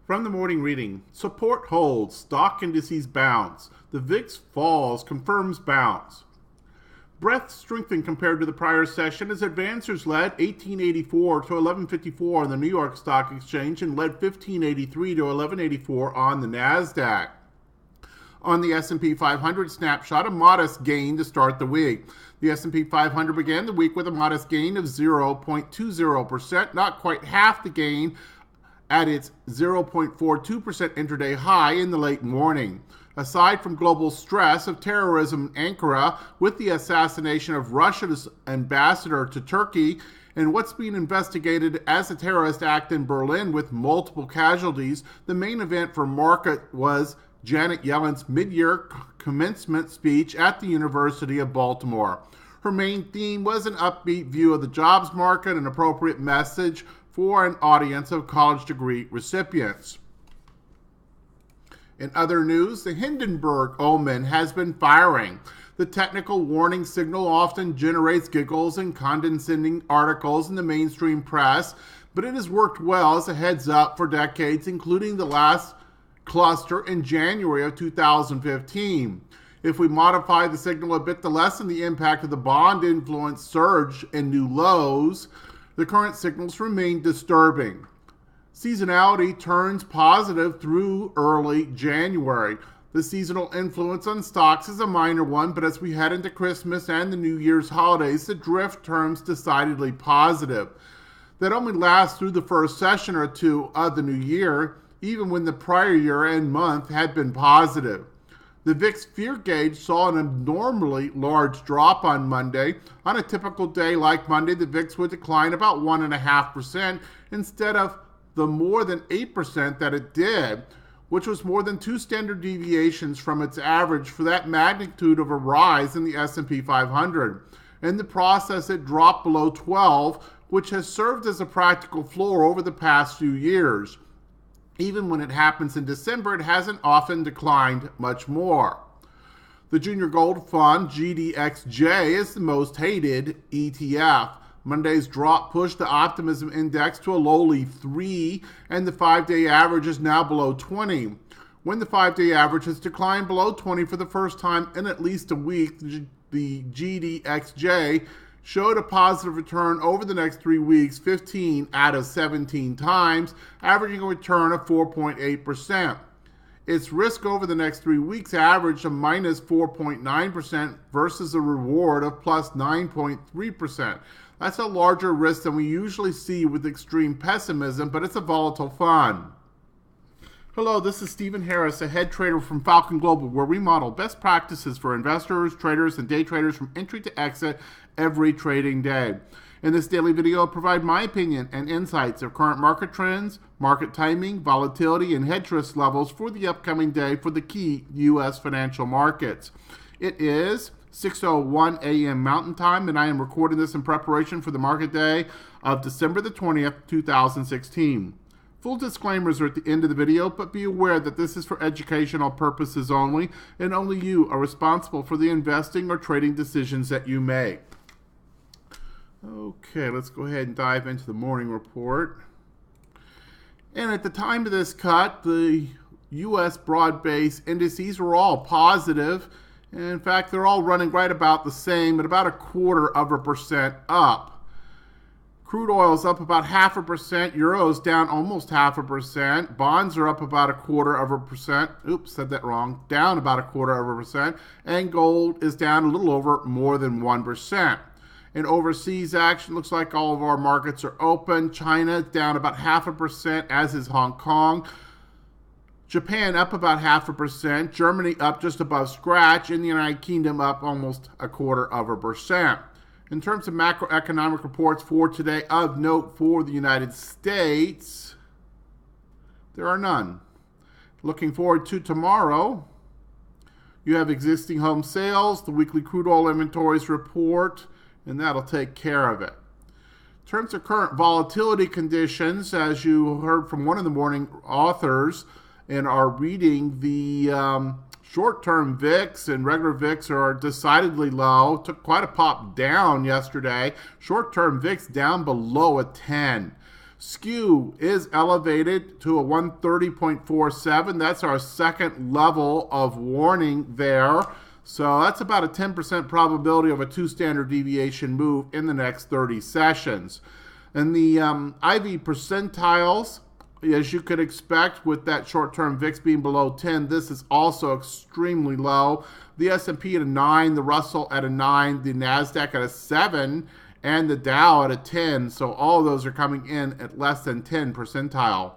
From the morning reading, support holds, stock indices bounce. The VIX falls, confirms bounce. Breadth strengthened compared to the prior session as advancers led 1884 to 1154 on the New York Stock Exchange and led 1583 to 1184 on the NASDAQ. On the S&P 500 snapshot, a modest gain to start the week. The S&P 500 began the week with a modest gain of 0.20%, not quite half the gain at its 0.42% intraday high in the late morning. Aside from global stress of terrorism in Ankara with the assassination of Russia's ambassador to Turkey and what's being investigated as a terrorist act in Berlin with multiple casualties, the main event for market was Janet Yellen's mid-year commencement speech at the University of Baltimore. Her main theme was an upbeat view of the jobs market, an appropriate message for an audience of college degree recipients. In other news, the Hindenburg omen has been firing. The technical warning signal often generates giggles and condescending articles in the mainstream press, but it has worked well as a heads up for decades, including the last cluster in January of 2015. If we modify the signal a bit to lessen the impact of the bond-influenced surge and new lows, the current signals remain disturbing. Seasonality turns positive through early January. The seasonal influence on stocks is a minor one, but as we head into Christmas and the New Year's holidays, the drift turns decidedly positive. That only lasts through the first session or two of the new year, even when the prior year and month had been positive. The VIX fear gauge saw an abnormally large drop on Monday. On a typical day like Monday, the VIX would decline about 1.5% instead of the more than 8% that it did, which was more than 2 standard deviations from its average for that magnitude of a rise in the S&P 500. In the process, it dropped below 12, which has served as a practical floor over the past few years. Even when it happens in December, it hasn't often declined much more. The Junior Gold Fund, GDXJ, is the most hated ETF. Monday's drop pushed the optimism index to a lowly 3, and the 5-day average is now below 20. When the 5-day average has declined below 20 for the first time in at least a week, the GDXJ showed a positive return over the next 3 weeks, 15 out of 17 times, averaging a return of 4.8%. Its risk over the next 3 weeks averaged a minus 4.9% versus a reward of plus 9.3%. That's a larger risk than we usually see with extreme pessimism, but it's a volatile fund. Hello, this is Stephen Harris, a head trader from Falcon Global, where we model best practices for investors, traders, and day traders from entry to exit every trading day. In this daily video, I'll provide my opinion and insights of current market trends, market timing, volatility, and hedge risk levels for the upcoming day for the key U.S. financial markets. It is 6:01 a.m. Mountain Time, and I am recording this in preparation for the market day of December the 20th, 2016. Full disclaimers are at the end of the video, but be aware that this is for educational purposes only, and only you are responsible for the investing or trading decisions that you make. Okay, let's go ahead and dive into the morning report. And at the time of this cut, the U.S. broad-based indices were all positive. And in fact, they're all running right about the same, at about 0.25% up. Crude oil is up about 0.5%. Euro's down almost 0.5%. Bonds are up about 0.25%. Oops, said that wrong. Down about 0.25%. And gold is down a little over more than 1%. In overseas action, looks like all of our markets are open. China down about 0.5%, as is Hong Kong. Japan up about 0.5%. Germany up just above scratch. And the United Kingdom up almost 0.25%. In terms of macroeconomic reports for today, of note for the United States, there are none. Looking forward to tomorrow, you have existing home sales, the weekly crude oil inventories report, and that'll take care of it. In terms of current volatility conditions, as you heard from one of the morning authors in our reading, the short-term VIX and regular VIX are decidedly low. Took quite a pop down yesterday. Short-term VIX down below 10. Skew is elevated to a 130.47. That's our second level of warning there. So that's about a 10% probability of a 2 standard deviation move in the next 30 sessions. And the IV percentiles, as you could expect with that short-term VIX being below 10, this is also extremely low. The S&P at a 9, the Russell at a 9, the NASDAQ at a 7, and the Dow at a 10. So all of those are coming in at less than 10 percentile.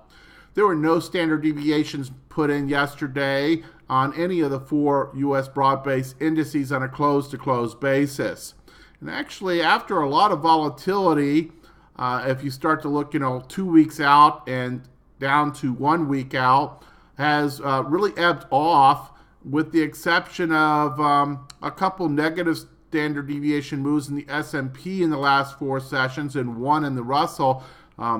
There were no standard deviations put in yesterday on any of the 4 U.S. broad-based indices on a close-to-close basis. And actually, after a lot of volatility, if you start to look, 2 weeks out and down to 1 week out, has really ebbed off, with the exception of a couple negative standard deviation moves in the S&P in the last 4 sessions and 1 in the Russell.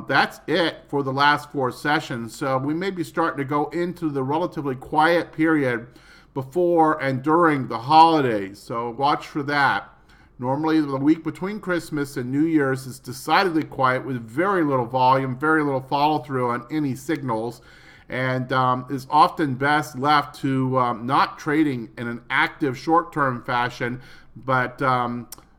That's it for the last 4 sessions. So we may be starting to go into the relatively quiet period before and during the holidays. So watch for that. Normally the week between Christmas and New Year's is decidedly quiet with very little volume, very little follow through on any signals, and is often best left to not trading in an active short-term fashion, but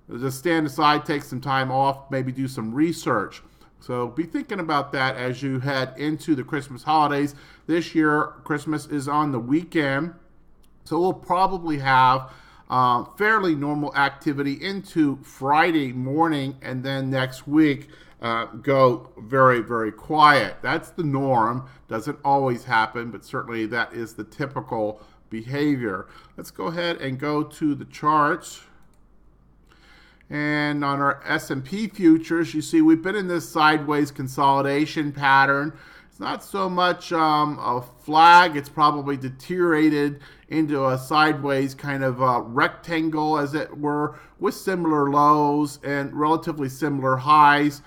just stand aside, take some time off, maybe do some research. So be thinking about that as you head into the Christmas holidays. This year, Christmas is on the weekend, so we'll probably have fairly normal activity into Friday morning, and then next week go very, very quiet. That's the norm. Doesn't always happen, but certainly that is the typical behavior. Let's go ahead and go to the charts. And on our S&P futures, you see we've been in this sideways consolidation pattern. It's not so much a flag. It's probably deteriorated into a sideways kind of rectangle, as it were, with similar lows and relatively similar highs.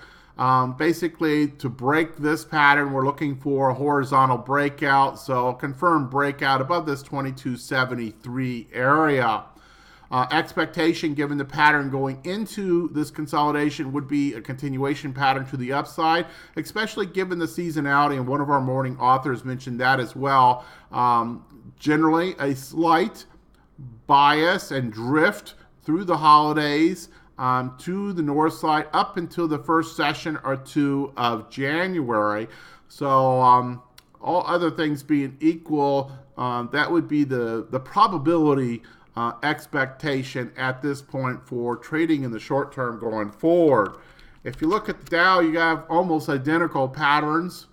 Basically, to break this pattern, we're looking for a horizontal breakout. So a confirmed breakout above this 2273 area. Expectation, given the pattern going into this consolidation, would be a continuation pattern to the upside, especially given the seasonality, and one of our morning authors mentioned that as well. Generally, a slight bias and drift through the holidays to the north side up until the first session or 2 of January. So all other things being equal, that would be the probability expectation at this point for trading in the short term going forward. If you look at the Dow, you have almost identical patterns.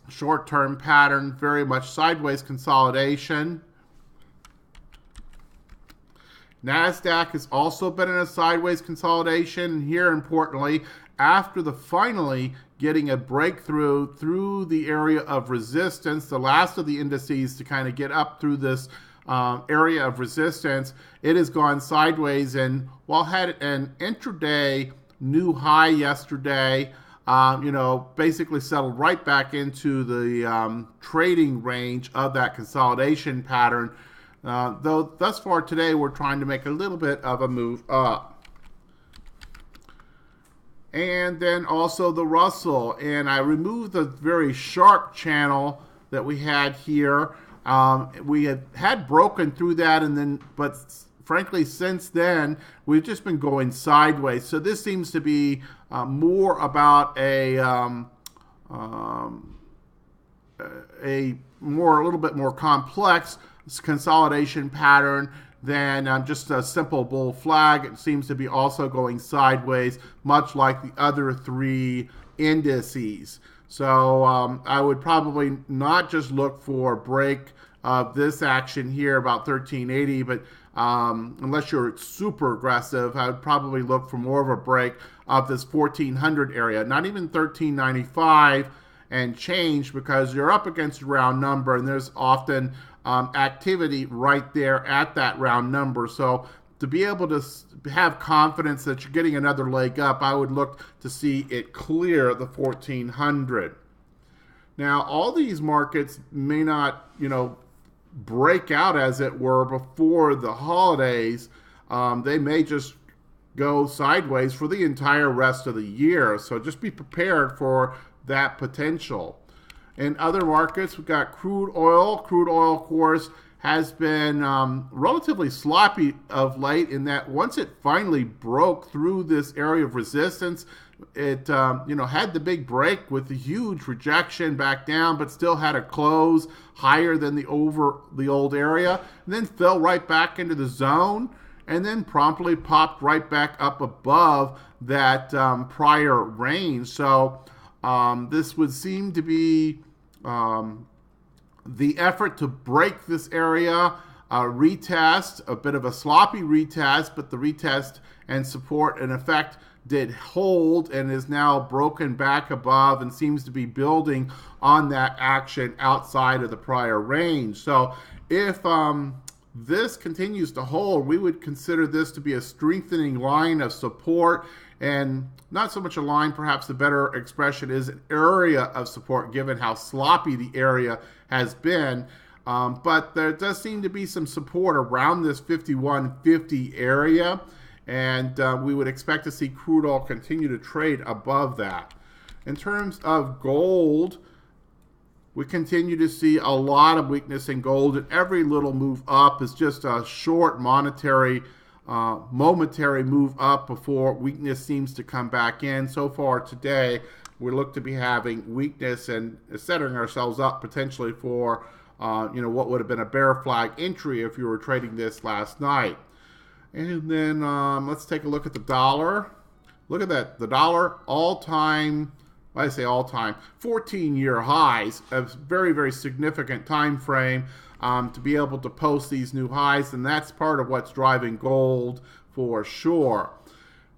Short-term pattern, very much sideways consolidation. NASDAQ has also been in a sideways consolidation. And here, importantly, after the finally getting a breakthrough through the area of resistance, the last of the indices to kind of get up through this area of resistance, it has gone sideways, and while had an intraday new high yesterday, basically settled right back into the trading range of that consolidation pattern. Though thus far today, we're trying to make a little bit of a move up. And then also the Russell, and I removed the very sharp channel that we had here. We had broken through that, but frankly, since then, we've just been going sideways. So this seems to be more about a little bit more complex consolidation pattern than just a simple bull flag. It seems to be also going sideways, much like the other 3 indices. So I would probably not just look for a break of this action here about 1380, but unless you're super aggressive, I would probably look for more of a break of this 1400 area, not even 1395 and change, because you're up against a round number, and there's often activity right there at that round number. So to be able to have confidence that you're getting another leg up, I would look to see it clear the 1400. Now, all these markets may not, break out, as it were, before the holidays. They may just go sideways for the entire rest of the year. So just be prepared for that potential. In other markets, we've got crude oil. Crude oil, of course, has been relatively sloppy of late in that once it finally broke through this area of resistance, it had the big break with the huge rejection back down, but still had a close higher than the old area, and then fell right back into the zone, and then promptly popped right back up above that prior range. So this would seem to be the effort to break this area, retest, a bit of a sloppy retest, but the retest and support in effect did hold and is now broken back above and seems to be building on that action outside of the prior range. So if this continues to hold, we would consider this to be a strengthening line of support, and not so much a line, perhaps the better expression is an area of support given how sloppy the area has been. But there does seem to be some support around this 51.50 area, and we would expect to see crude oil continue to trade above that. In terms of gold, we continue to see a lot of weakness in gold, and every little move up is just a short momentary move up before weakness seems to come back in. So far today, we look to be having weakness and setting ourselves up potentially for what would have been a bear flag entry if you were trading this last night. And then let's take a look at the dollar. Look at that. The dollar all-time, I say all-time, 14-year highs, a very, very significant time frame to be able to post these new highs, and that's part of what's driving gold for sure.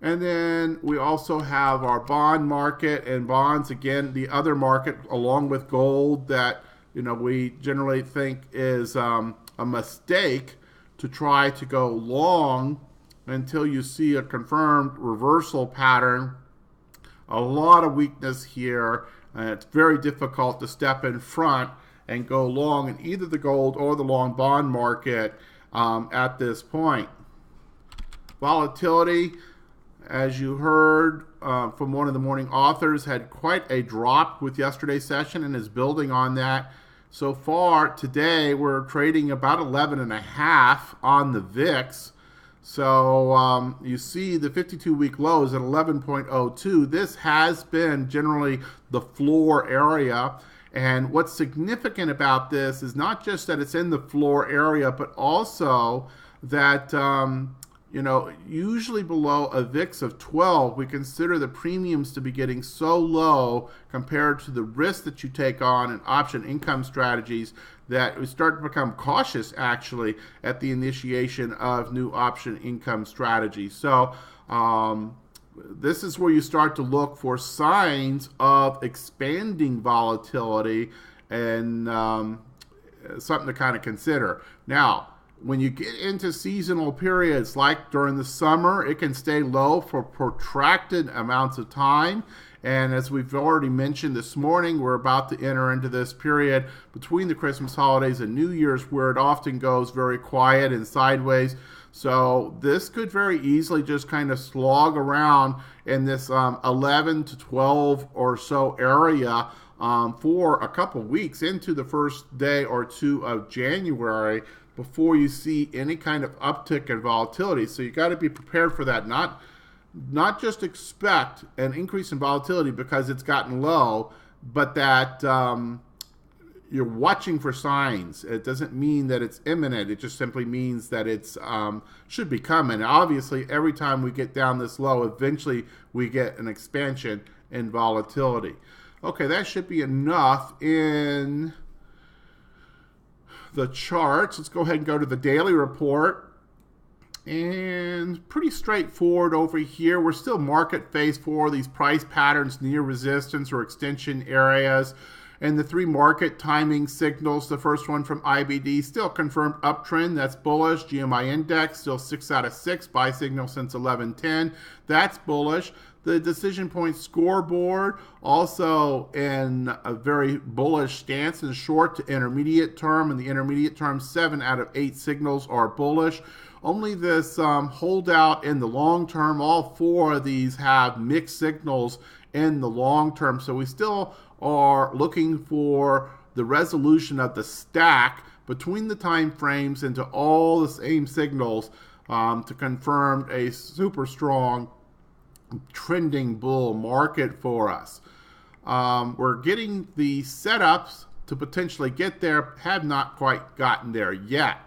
And then we also have our bond market, and bonds, again, the other market along with gold that we generally think is a mistake to try to go long until you see a confirmed reversal pattern. A lot of weakness here, and it's very difficult to step in front and go long in either the gold or the long bond market at this point. Volatility, as you heard from one of the morning authors, had quite a drop with yesterday's session and is building on that. So far today, we're trading about 11.5 on the VIX. So you see the 52-week low is at 11.02. This has been generally the floor area. And what's significant about this is not just that it's in the floor area, but also that, usually below a VIX of 12, we consider the premiums to be getting so low compared to the risk that you take on in option income strategies that we start to become cautious, actually, at the initiation of new option income strategies. So this is where you start to look for signs of expanding volatility and something to kind of consider. Now, when you get into seasonal periods like during the summer, it can stay low for protracted amounts of time. And as we've already mentioned this morning, we're about to enter into this period between the Christmas holidays and New Year's where it often goes very quiet and sideways. So this could very easily just kind of slog around in this 11 to 12 or so area for a couple weeks into the first day or two of January before you see any kind of uptick in volatility. So you got to be prepared for that. Not just expect an increase in volatility because it's gotten low, but that you're watching for signs. It doesn't mean that it's imminent. It just simply means that it's should be coming. Obviously, every time we get down this low, eventually we get an expansion in volatility. Okay, that should be enough in the charts. Let's go ahead and go to the daily report. And pretty straightforward over here. We're still market phase for these price patterns near resistance or extension areas. And the three market timing signals, the first one from IBD, still confirmed uptrend. That's bullish. GMI index, still 6 out of 6. Buy signal since 11:10. That's bullish. The decision point scoreboard, also in a very bullish stance in short to intermediate term. In the intermediate term, 7 out of 8 signals are bullish. Only this holdout in the long term. All four of these have mixed signals in the long term. So we still are looking for the resolution of the stack between the time frames into all the same signals to confirm a super strong trending bull market for us. We're getting the setups to potentially get there, have not quite gotten there yet.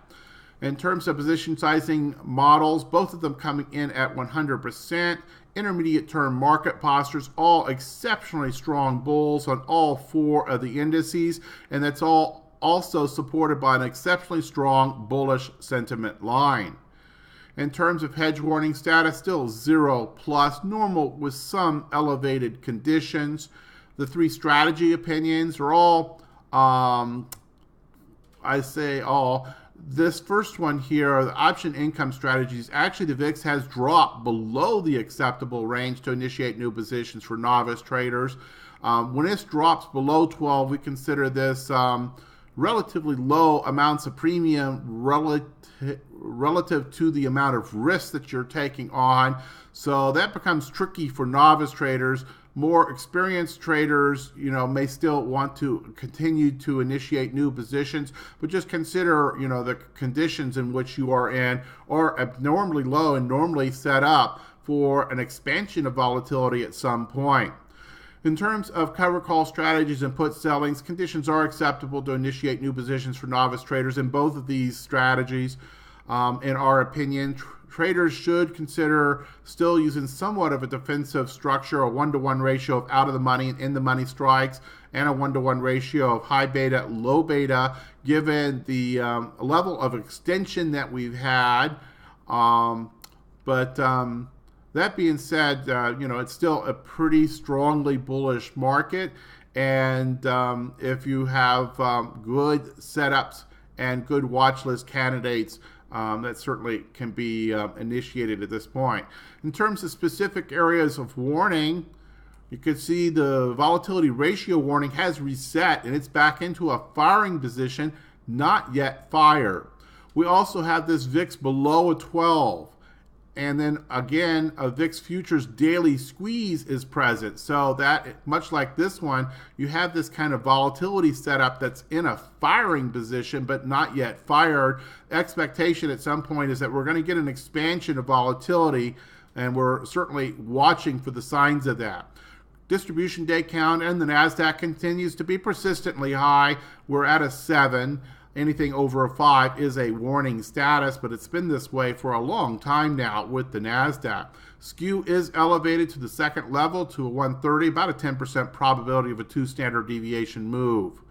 In terms of position sizing models, both of them coming in at 100%. Intermediate term market postures, all exceptionally strong bulls on all four of the indices, and that's all also supported by an exceptionally strong bullish sentiment line. In terms of hedge warning status, still 0+, normal with some elevated conditions. The three strategy opinions are all, this first one here, the option income strategies, actually the VIX has dropped below the acceptable range to initiate new positions for novice traders. When this drops below 12, we consider this relatively low amounts of premium relative to the amount of risk that you're taking on. So that becomes tricky for novice traders. More experienced traders, may still want to continue to initiate new positions, but just consider, the conditions in which you are in are abnormally low and normally set up for an expansion of volatility at some point. In terms of cover call strategies and put sellings, conditions are acceptable to initiate new positions for novice traders in both of these strategies. In our opinion, traders should consider still using somewhat of a defensive structure, a 1-to-1 ratio of out of the money and in the money strikes, and a 1-to-1 ratio of high beta, low beta, given the level of extension that we've had. That being said, it's still a pretty strongly bullish market. And if you have good setups and good watch list candidates, that certainly can be initiated at this point. In terms of specific areas of warning, you can see the volatility ratio warning has reset and it's back into a firing position, not yet fired. We also have this VIX below a 12. And then again, a VIX futures daily squeeze is present. So that, much like this one, you have this kind of volatility setup that's in a firing position, but not yet fired. Expectation at some point is that we're going to get an expansion of volatility, and we're certainly watching for the signs of that. Distribution day count and the NASDAQ continues to be persistently high. We're at a 7. Anything over a 5 is a warning status, but it's been this way for a long time now with the NASDAQ. Skew is elevated to the second level to a 130, about a 10% probability of a 2 standard deviation move.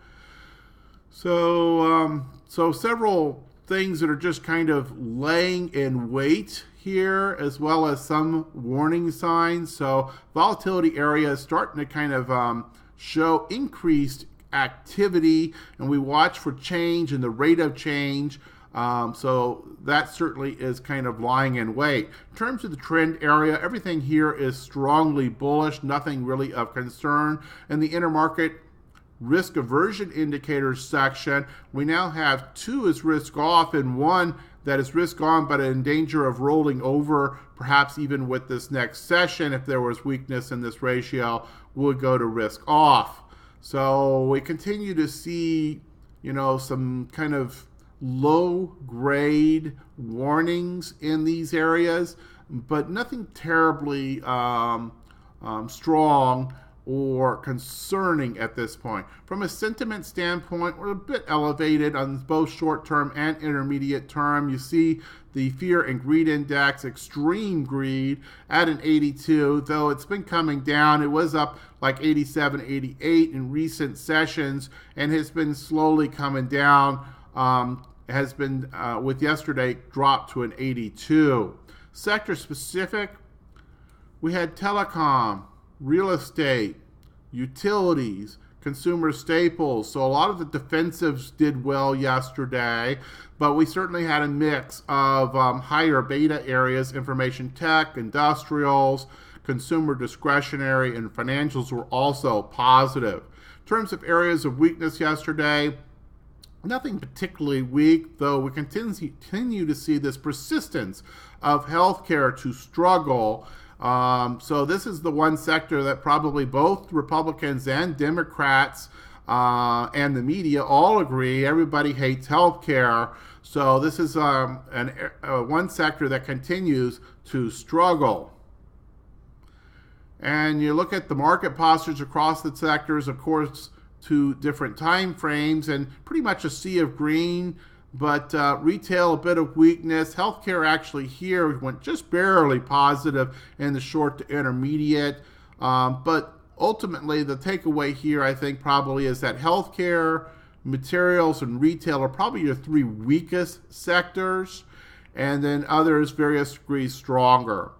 So several things that are just kind of laying in wait here, as well as some warning signs. So volatility area is starting to kind of show increased activity, and we watch for change and the rate of change. So that certainly is kind of lying in wait. In terms of the trend area, everything here is strongly bullish, nothing really of concern. In the intermarket risk aversion indicators section, we now have 2 as risk off and 1 that is risk on but in danger of rolling over, perhaps even with this next session. If there was weakness in this ratio, would go to risk off. So we continue to see, some kind of low grade warnings in these areas, but nothing terribly strong or concerning at this point. From a sentiment standpoint, we're a bit elevated on both short-term and intermediate term. You see the fear and greed index, extreme greed, at an 82, though it's been coming down. It was up like 87, 88 in recent sessions and has been slowly coming down. Has been, with yesterday, dropped to an 82. Sector specific, we had telecom, real estate, utilities, consumer staples. So a lot of the defensives did well yesterday, but we certainly had a mix of higher beta areas. Information tech, industrials, consumer discretionary, and financials were also positive. In terms of areas of weakness yesterday, Nothing particularly weak, though we continue to see this persistence of healthcare to struggle. So this is the one sector that probably both Republicans and Democrats and the media all agree. Everybody hates healthcare. So this is one sector that continues to struggle. And you look at the market postures across the sectors, of course, to different time frames, and pretty much a sea of green, but retail a bit of weakness. Healthcare actually here went just barely positive in the short to intermediate, but ultimately the takeaway here I think probably is that healthcare, materials, and retail are probably your three weakest sectors, and then others various degrees stronger.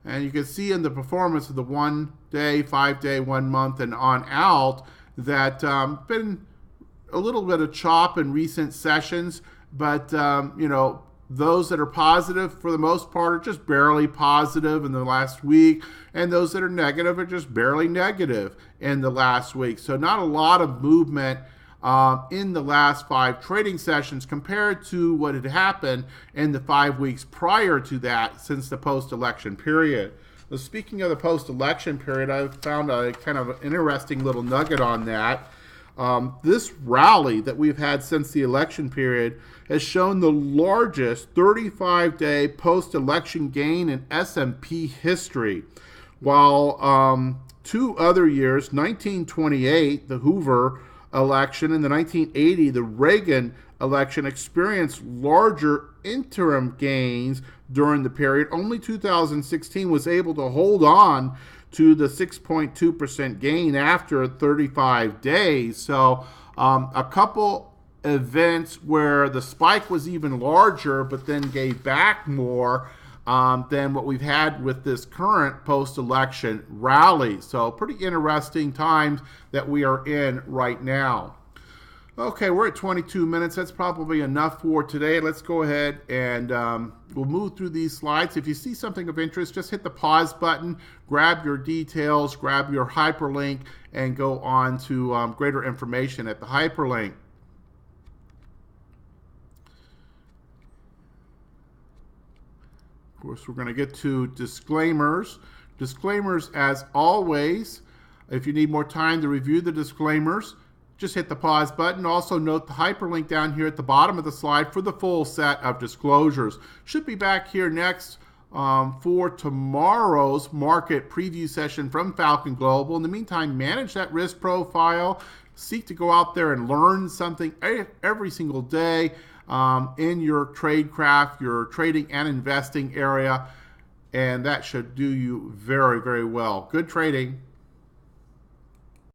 And you can see in the performance of the 1 day, 5 day, 1 month, and on out that been a little bit of chop in recent sessions, but those that are positive for the most part are just barely positive in the last week, and those that are negative are just barely negative in the last week. So not a lot of movement in the last 5 trading sessions compared to what had happened in the 5 weeks prior to that since the post-election period. Well, speaking of the post-election period, I found a kind of interesting little nugget on that. This rally that we've had since the election period has shown the largest 35-day post-election gain in S&P history, while 2 other years, 1928, the Hoover election, and the 1980, the Reagan election, experienced larger interim gains during the period. Only 2016 was able to hold on to the 6.2% gain after 35 days. So a couple events where the spike was even larger but then gave back more than what we've had with this current post-election rally. So pretty interesting times that we are in right now. Okay, we're at 22 minutes. That's probably enough for today. Let's go ahead and we'll move through these slides. If you see something of interest, just hit the pause button, grab your details, grab your hyperlink, and go on to greater information at the hyperlink. Of course, we're going to get to disclaimers. Disclaimers, as always. If you need more time to review the disclaimers, just hit the pause button. Also note the hyperlink down here at the bottom of the slide for the full set of disclosures. Should be back here next for tomorrow's market preview session from Falcon Global. In the meantime, manage that risk profile. Seek to go out there and learn something every single day in your trade craft, your trading and investing area, and that should do you very, very well. Good trading.